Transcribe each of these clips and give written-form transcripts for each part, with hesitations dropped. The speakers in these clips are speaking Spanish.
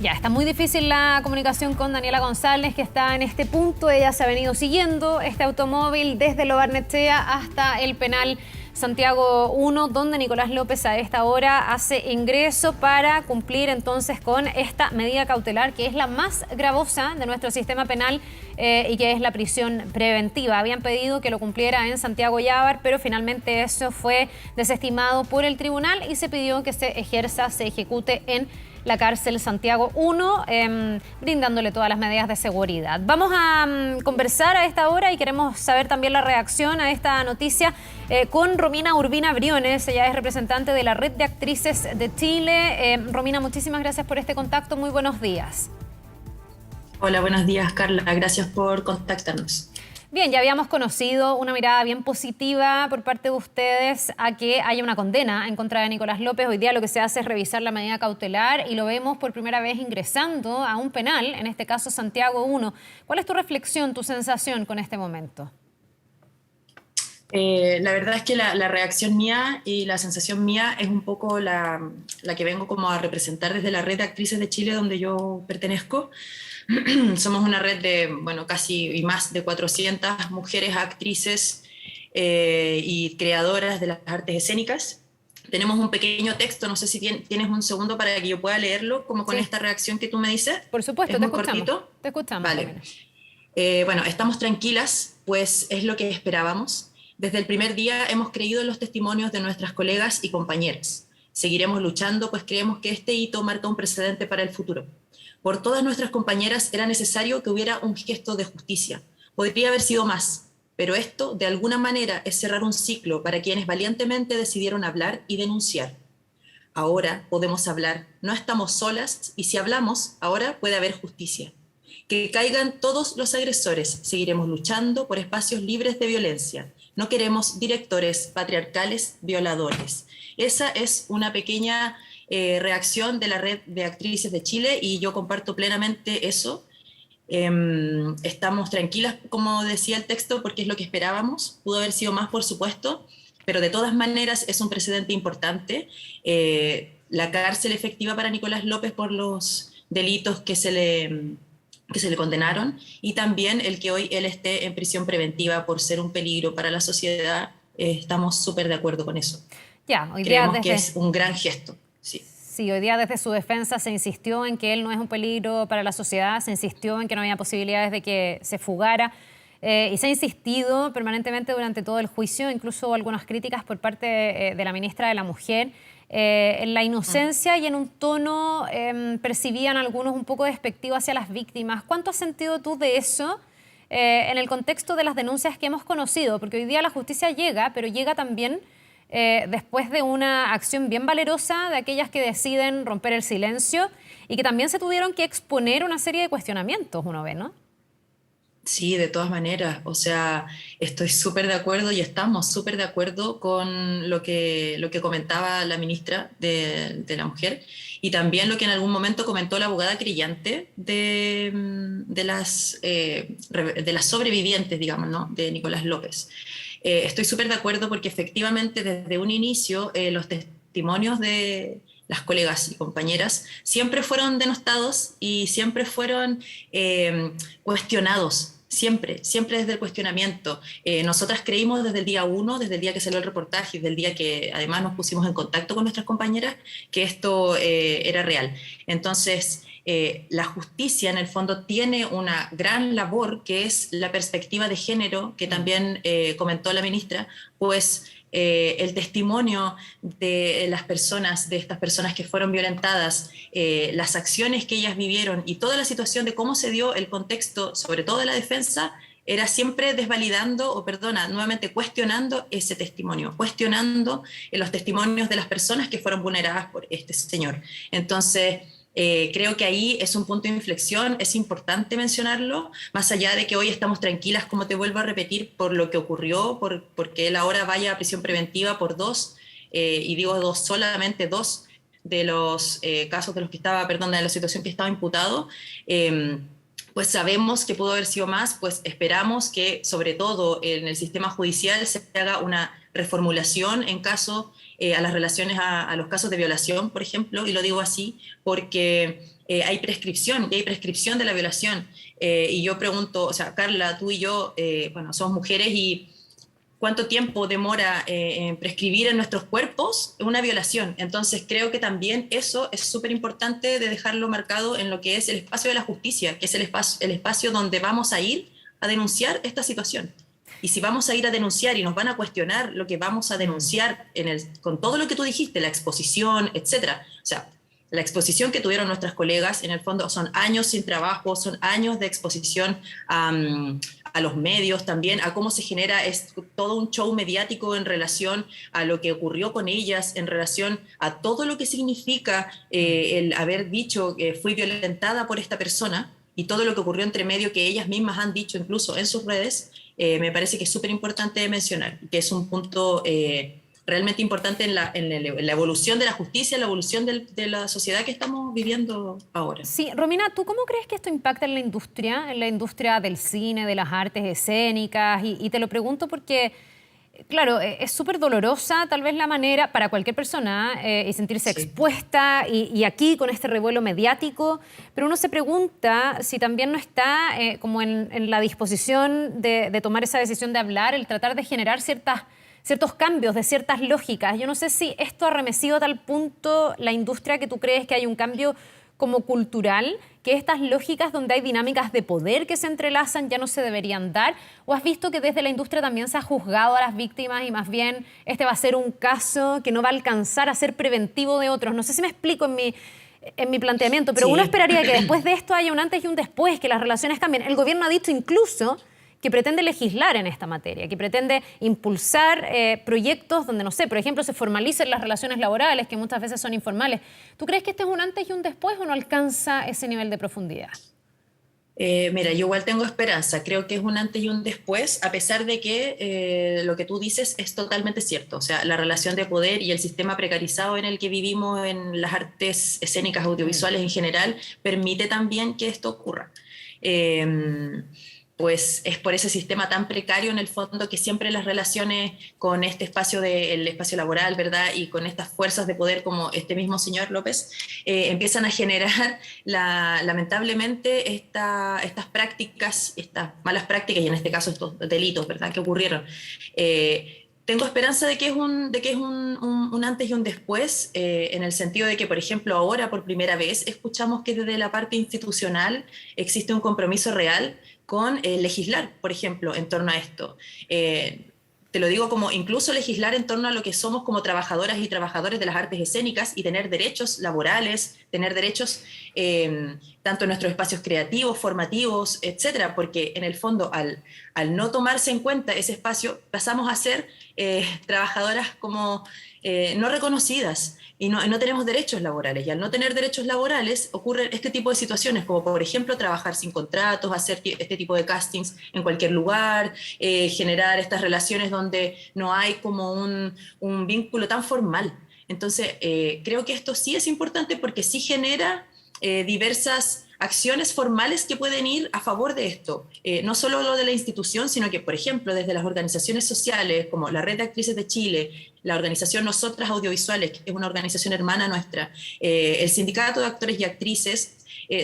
Ya, está muy difícil la comunicación con Daniela González, que está en este punto. Ella se ha venido siguiendo este automóvil desde Lo Barnechea hasta el penal Santiago 1, donde Nicolás López a esta hora hace ingreso para cumplir entonces con esta medida cautelar, que es la más gravosa de nuestro sistema penal y que es la prisión preventiva. Habían pedido que lo cumpliera en Santiago Llávar, pero finalmente eso fue desestimado por el tribunal y se pidió que se ejecute en la cárcel Santiago 1, brindándole todas las medidas de seguridad. Vamos a conversar a esta hora y queremos saber también la reacción a esta noticia con Romina Urbina Briones. Ella es representante de la Red de Actrices de Chile. Romina, muchísimas gracias por este contacto. Muy buenos días. Hola, buenos días, Carla. Gracias por contactarnos. Bien, ya habíamos conocido una mirada bien positiva por parte de ustedes a que haya una condena en contra de Nicolás López. Hoy día lo que se hace es revisar la medida cautelar y lo vemos por primera vez ingresando a un penal, en este caso Santiago 1. ¿Cuál es tu reflexión, tu sensación con este momento? La verdad es que la reacción mía y la sensación mía es un poco la que vengo como a representar desde la Red de Actrices de Chile, donde yo pertenezco. Somos una red de, bueno, casi y más de 400 mujeres actrices y creadoras de las artes escénicas. Tenemos un pequeño texto, no sé si tienes un segundo para que yo pueda leerlo, como con esta reacción que tú me dices. Por supuesto, es te muy escuchamos. cortito. Te escuchamos. Vale. Bueno, estamos tranquilas, pues es lo que esperábamos. Desde el primer día hemos creído en los testimonios de nuestras colegas y compañeras. Seguiremos luchando, pues creemos que este hito marca un precedente para el futuro. Por todas nuestras compañeras era necesario que hubiera un gesto de justicia. Podría haber sido más, pero esto, de alguna manera, es cerrar un ciclo para quienes valientemente decidieron hablar y denunciar. Ahora podemos hablar, no estamos solas, y si hablamos, ahora puede haber justicia. Que caigan todos los agresores, seguiremos luchando por espacios libres de violencia. No queremos directores patriarcales violadores. Esa es una pequeña reacción de la Red de Actrices de Chile y yo comparto plenamente eso. Estamos tranquilas, como decía el texto, porque es lo que esperábamos. Pudo haber sido más, por supuesto, pero de todas maneras es un precedente importante. La cárcel efectiva para Nicolás López por los delitos que se le condenaron, y también el que hoy él esté en prisión preventiva por ser un peligro para la sociedad. Estamos súper de acuerdo con eso. Ya, hoy día Creemos que es un gran gesto. Sí. Sí, hoy día desde su defensa se insistió en que él no es un peligro para la sociedad, se insistió en que no había posibilidades de que se fugara y se ha insistido permanentemente durante todo el juicio, incluso algunas críticas por parte de la ministra de la Mujer, en la inocencia y en un tono percibían algunos un poco despectivo hacia las víctimas. ¿Cuánto has sentido tú de eso en el contexto de las denuncias que hemos conocido? Porque hoy día la justicia llega, pero llega también después de una acción bien valerosa de aquellas que deciden romper el silencio y que también se tuvieron que exponer una serie de cuestionamientos, uno ve, ¿no? Sí, de todas maneras. O sea, estoy súper de acuerdo y estamos súper de acuerdo con lo que comentaba la ministra de la Mujer y también lo que en algún momento comentó la abogada creyente de las sobrevivientes, digamos, ¿no?, de Nicolás López. Estoy súper de acuerdo porque efectivamente desde un inicio los testimonios de las colegas y compañeras siempre fueron denostados y siempre fueron cuestionados, siempre desde el cuestionamiento. Nosotras creímos desde el día 1, desde el día que salió el reportaje y desde el día que además nos pusimos en contacto con nuestras compañeras, que esto era real. Entonces, la justicia en el fondo tiene una gran labor que es la perspectiva de género que también comentó la ministra, pues el testimonio de las personas, de estas personas que fueron violentadas, las acciones que ellas vivieron y toda la situación de cómo se dio el contexto, sobre todo de la defensa, era siempre desvalidando nuevamente cuestionando ese testimonio, cuestionando los testimonios de las personas que fueron vulneradas por este señor. Entonces, creo que ahí es un punto de inflexión, es importante mencionarlo, más allá de que hoy estamos tranquilas, como te vuelvo a repetir, por lo que ocurrió, porque él ahora vaya a prisión preventiva por y digo solamente dos de los casos de los que estaba, de la situación que estaba imputado. Pues sabemos que pudo haber sido más, pues esperamos que sobre todo en el sistema judicial se haga una reformulación en caso a las relaciones a los casos de violación, por ejemplo, y lo digo así porque hay prescripción, y hay prescripción de la violación. Y yo pregunto, o sea, Carla, tú y yo, bueno, somos mujeres y ¿cuánto tiempo demora en prescribir en nuestros cuerpos una violación? Entonces creo que también eso es súper importante de dejarlo marcado en lo que es el espacio de la justicia, que es el espacio donde vamos a ir a denunciar esta situación. Y si vamos a ir a denunciar y nos van a cuestionar lo que vamos a denunciar con todo lo que tú dijiste, la exposición, etcétera. O sea, la exposición que tuvieron nuestras colegas, en el fondo, son años sin trabajo, son años de exposición a los medios también, a cómo se genera todo un show mediático en relación a lo que ocurrió con ellas, en relación a todo lo que significa el haber dicho que fui violentada por esta persona y todo lo que ocurrió entre medio que ellas mismas han dicho incluso en sus redes. Me parece que es súper importante mencionar, que es un punto realmente importante en la evolución de la justicia, en la evolución de la sociedad que estamos viviendo ahora. Sí, Romina, ¿tú cómo crees que esto impacta en la industria del cine, de las artes escénicas? Y te lo pregunto porque, claro, es súper dolorosa tal vez la manera para cualquier persona y sentirse expuesta y aquí con este revuelo mediático, pero uno se pregunta si también no está como en la disposición de tomar esa decisión de hablar, el tratar de generar ciertos cambios, de ciertas lógicas. Yo no sé si esto ha remecido a tal punto la industria que tú crees que hay un cambio como cultural, que estas lógicas donde hay dinámicas de poder que se entrelazan ya no se deberían dar, o has visto que desde la industria también se ha juzgado a las víctimas y más bien este va a ser un caso que no va a alcanzar a ser preventivo de otros. No sé si me explico en mi planteamiento, pero uno esperaría que después de esto haya un antes y un después, que las relaciones cambien. El gobierno ha dicho incluso que pretende legislar en esta materia, que pretende impulsar proyectos donde, no sé, por ejemplo, se formalicen las relaciones laborales, que muchas veces son informales. ¿Tú crees que este es un antes y un después o no alcanza ese nivel de profundidad? Mira, yo igual tengo esperanza, creo que es un antes y un después, a pesar de que lo que tú dices es totalmente cierto, o sea, la relación de poder y el sistema precarizado en el que vivimos en las artes escénicas audiovisuales en general permite también que esto ocurra. Pues es por ese sistema tan precario en el fondo que siempre las relaciones con este espacio el espacio laboral, ¿verdad? Y con estas fuerzas de poder como este mismo señor López, empiezan a generar lamentablemente estas prácticas, estas malas prácticas y en este caso estos delitos, ¿verdad? Que ocurrieron. Tengo esperanza de que es un antes y un después, en el sentido de que, por ejemplo, ahora por primera vez escuchamos que desde la parte institucional existe un compromiso real con legislar, por ejemplo, en torno a esto. Te lo digo como incluso legislar en torno a lo que somos como trabajadoras y trabajadores de las artes escénicas y tener derechos laborales, tener derechos tanto en nuestros espacios creativos, formativos, etcétera, porque en el fondo al no tomarse en cuenta ese espacio pasamos a ser trabajadoras como no reconocidas y no tenemos derechos laborales. Y al no tener derechos laborales ocurren este tipo de situaciones, como por ejemplo trabajar sin contratos, hacer este tipo de castings en cualquier lugar, generar estas relaciones donde no hay como un vínculo tan formal. Entonces, creo que esto sí es importante porque sí genera diversas acciones formales que pueden ir a favor de esto. No solo lo de la institución, sino que, por ejemplo, desde las organizaciones sociales, como la Red de Actrices de Chile, la organización Nosotras Audiovisuales, que es una organización hermana nuestra, el Sindicato de Actores y Actrices,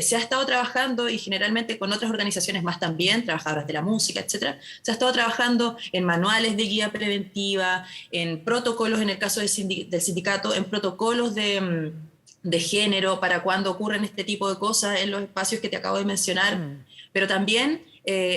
se ha estado trabajando, y generalmente con otras organizaciones más también, trabajadoras de la música, etcétera, se ha estado trabajando en manuales de guía preventiva, en protocolos, en el caso del sindicato, en protocolos de género para cuando ocurren este tipo de cosas en los espacios que te acabo de mencionar, pero también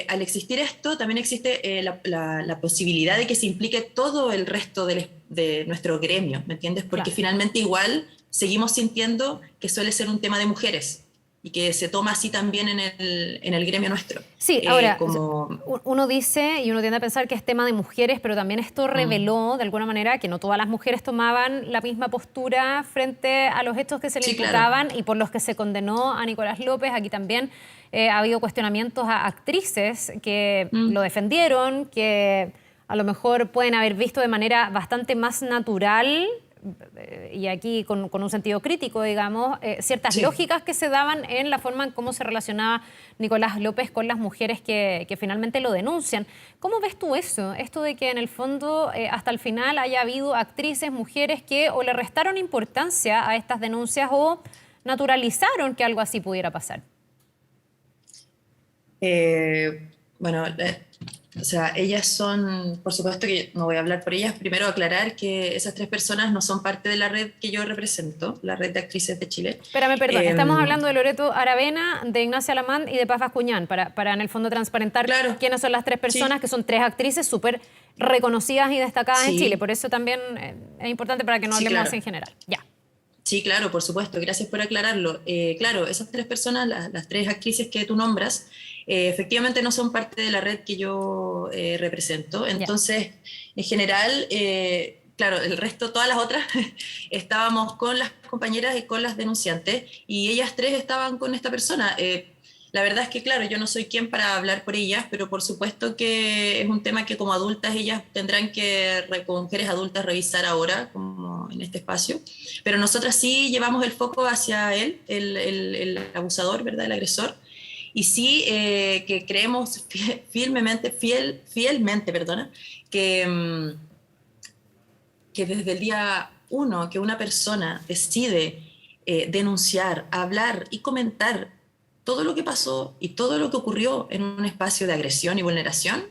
al existir esto, también existe la posibilidad de que se implique todo el resto de nuestro gremio, ¿me entiendes? Porque finalmente igual seguimos sintiendo que suele ser un tema de mujeres y que se toma así también en el gremio nuestro. Sí, ahora, uno dice y uno tiende a pensar que es tema de mujeres, pero también esto reveló de alguna manera que no todas las mujeres tomaban la misma postura frente a los hechos que se le imputaban, claro, y por los que se condenó a Nicolás López. Aquí también ha habido cuestionamientos a actrices que lo defendieron, que a lo mejor pueden haber visto de manera bastante más natural, y aquí con un sentido crítico, digamos, ciertas lógicas que se daban en la forma en cómo se relacionaba Nicolás López con las mujeres que finalmente lo denuncian. ¿Cómo ves tú eso? Esto de que en el fondo hasta el final haya habido actrices, mujeres que o le restaron importancia a estas denuncias o naturalizaron que algo así pudiera pasar. Bueno, o sea, ellas son, por supuesto que no voy a hablar por ellas, primero aclarar que esas 3 personas no son parte de la red que yo represento, la red de actrices de Chile. Espérame, perdón, estamos hablando de Loreto Aravena, de Ignacia Alamán y de Paz Bascuñán, para en el fondo transparentar Claro, quiénes son las 3 personas, sí, que son 3 actrices súper reconocidas y destacadas en sí, Chile, por eso también es importante para que no sí, hablemos claro. así en general. Ya. Sí, claro, por supuesto, gracias por aclararlo. Claro, esas 3 personas, las 3 actrices que tú nombras, efectivamente no son parte de la red que yo represento. Ya. Entonces, en general, claro, el resto, todas las otras, estábamos con las compañeras y con las denunciantes, y ellas 3 estaban con esta persona. La verdad es que, claro, yo no soy quien para hablar por ellas, pero por supuesto que es un tema que como adultas ellas tendrán que, como mujeres adultas, revisar ahora, como en este espacio. Pero nosotras sí llevamos el foco hacia él, el abusador, ¿verdad? El agresor. Y sí que creemos fielmente, perdona, que, que desde el día uno que una persona decide denunciar, hablar y comentar todo lo que pasó y todo lo que ocurrió en un espacio de agresión y vulneración,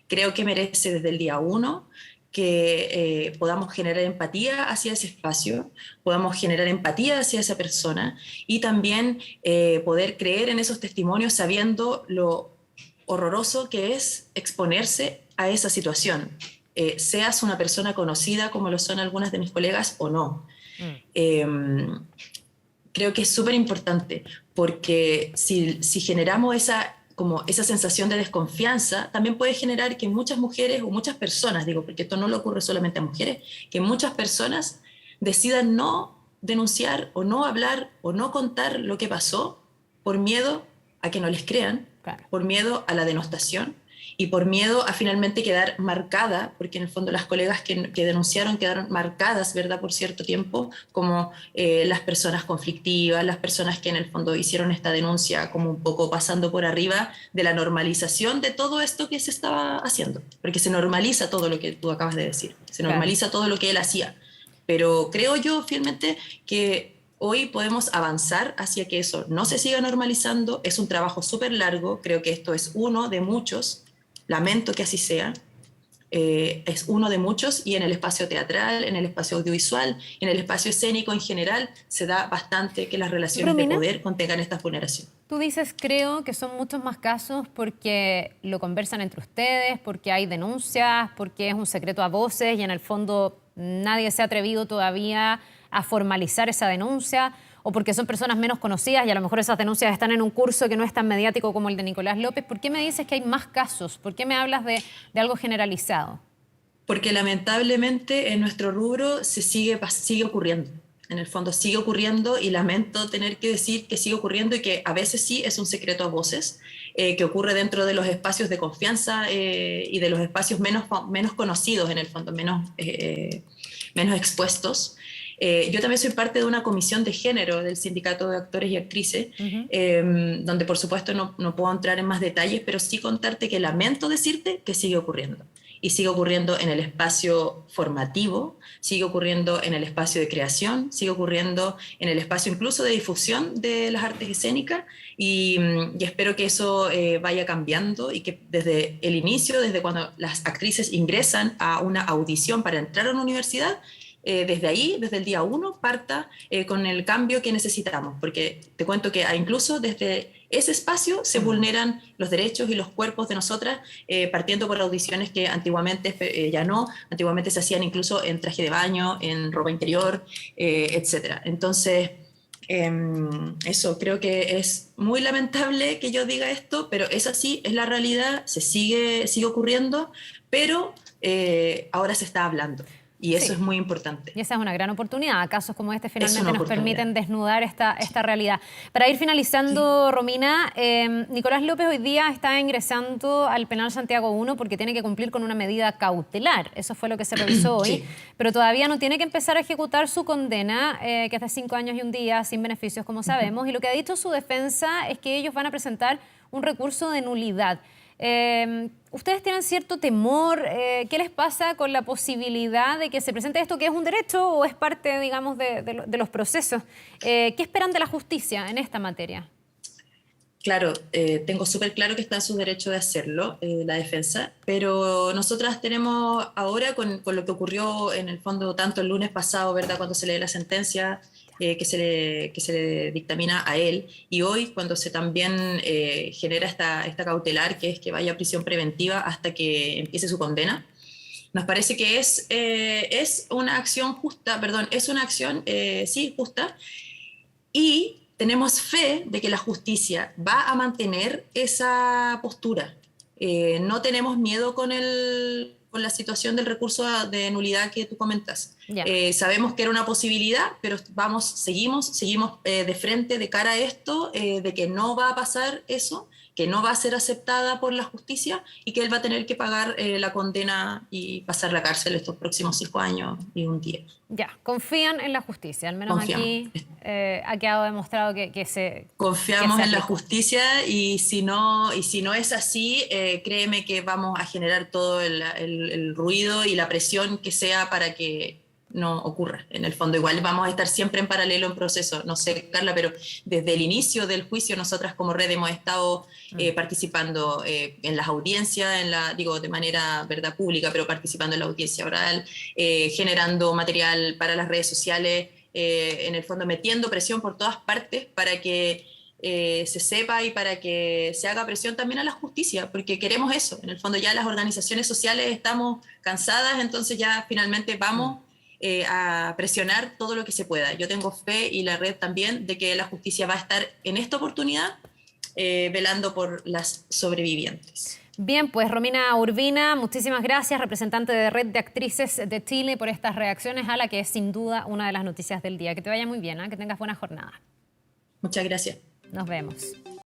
creo que merece desde el día uno que podamos generar empatía hacia ese espacio, podamos generar empatía hacia esa persona y también poder creer en esos testimonios sabiendo lo horroroso que es exponerse a esa situación, seas una persona conocida como lo son algunas de mis colegas o no. Eh, Creo que es súper importante porque si generamos como esa sensación de desconfianza, también puede generar que muchas mujeres o muchas personas, digo, porque esto no le ocurre solamente a mujeres, que muchas personas decidan no denunciar o no hablar o no contar lo que pasó por miedo a que no les crean, Claro. por miedo a la denostación y por miedo a finalmente quedar marcada, porque en el fondo las colegas que denunciaron quedaron marcadas, ¿verdad?, por cierto tiempo, como las personas conflictivas, las personas que en el fondo hicieron esta denuncia como un poco pasando por arriba de la normalización de todo esto que se estaba haciendo, porque se normaliza todo lo que tú acabas de decir, se Claro. normaliza todo lo que él hacía, pero creo yo fielmente que hoy podemos avanzar hacia que eso no se siga normalizando. Es un trabajo súper largo, creo que esto es uno de muchos, lamento que así sea, es uno de muchos y en el espacio teatral, en el espacio audiovisual, en el espacio escénico en general, se da bastante que las relaciones de Romina, poder contengan esta vulneración. tú dices, creo que son muchos más casos porque lo conversan entre ustedes, porque hay denuncias, porque es un secreto a voces y en el fondo nadie se ha atrevido todavía a formalizar esa denuncia, o porque son personas menos conocidas y a lo mejor esas denuncias están en un curso que no es tan mediático como el de Nicolás López. ¿Por qué me dices que hay más casos? ¿Por qué me hablas de algo generalizado? Porque lamentablemente en nuestro rubro sigue ocurriendo. En el fondo sigue ocurriendo y lamento tener que decir que sigue ocurriendo y que a veces sí es un secreto a voces, que ocurre dentro de los espacios de confianza y de los espacios menos conocidos, en el fondo, menos expuestos. Yo también soy parte de una comisión de género del Sindicato de Actores y Actrices, donde por supuesto no puedo entrar en más detalles, pero sí contarte que lamento decirte que sigue ocurriendo. Y sigue ocurriendo en el espacio formativo, sigue ocurriendo en el espacio de creación, sigue ocurriendo en el espacio incluso de difusión de las artes escénicas y espero que eso vaya cambiando y que desde el inicio, desde cuando las actrices ingresan a una audición para entrar a una universidad, desde ahí, desde el día uno, parta con el cambio que necesitamos, porque te cuento que incluso desde ese espacio se vulneran los derechos y los cuerpos de nosotras, partiendo por audiciones que antiguamente ya no, antiguamente se hacían incluso en traje de baño, en ropa interior, etc. Entonces, eso, creo que es muy lamentable que yo diga esto, pero es así, es la realidad, sigue ocurriendo, pero ahora se está hablando. Y eso es Sí. muy importante. Y esa es una gran oportunidad. Casos como este Es finalmente una nos oportunidad. permiten desnudar esta realidad. Para ir Sí. finalizando, Romina, Nicolás López hoy día está ingresando al penal Santiago 1 porque tiene que cumplir con una medida cautelar. Eso fue lo que se revisó hoy. Sí. Pero todavía no tiene que empezar a ejecutar su condena, que es de 5 años y un día, sin beneficios, como sabemos. Y lo que ha dicho su defensa es que ellos van a presentar un recurso de nulidad. ¿Ustedes tienen cierto temor? ¿Qué les pasa con la posibilidad de que se presente esto, que es un derecho o es parte, digamos, de los procesos? ¿Qué esperan de la justicia en esta materia? Claro, tengo súper claro que está en su derecho de hacerlo, la defensa, pero nosotras tenemos ahora con lo que ocurrió en el fondo tanto el lunes pasado, ¿verdad?, cuando se lee la sentencia que se le dictamina a él, y hoy cuando se también genera esta cautelar, que es que vaya a prisión preventiva hasta que empiece su condena. Nos parece que es una acción justa, perdón, es una acción, sí, justa, y tenemos fe de que la justicia va a mantener esa postura. No tenemos miedo con la situación del recurso de nulidad que tú comentas. Ya. Sabemos que era una posibilidad, pero seguimos de frente de cara a esto, de que no va a pasar eso, que no va a ser aceptada por la justicia y que él va a tener que pagar la condena y pasar la cárcel estos próximos 5 años y un día. Ya, confían en la justicia, al menos Confiamos. aquí ha quedado demostrado que se Confiamos en la aplicó. justicia y si no es así, créeme que vamos a generar todo el ruido y la presión que sea para que no ocurra. En el fondo igual vamos a estar siempre en paralelo en proceso. No sé, Carla, pero desde el inicio del juicio nosotras como red hemos estado participando en las audiencias, digo de manera, ¿verdad?, pública, pero participando en la audiencia oral, generando material para las redes sociales, en el fondo metiendo presión por todas partes para que se sepa y para que se haga presión también a la justicia, porque queremos eso. En el fondo ya las organizaciones sociales estamos cansadas, entonces ya finalmente vamos a presionar todo lo que se pueda. Yo tengo fe, y la red también, de que la justicia va a estar en esta oportunidad velando por las sobrevivientes. Bien, pues Romina Urbina, muchísimas gracias, representante de Red de Actrices de Chile, por estas reacciones a la que es sin duda una de las noticias del día. Que te vaya muy bien, ¿eh? Que tengas buena jornada. Muchas gracias. Nos vemos.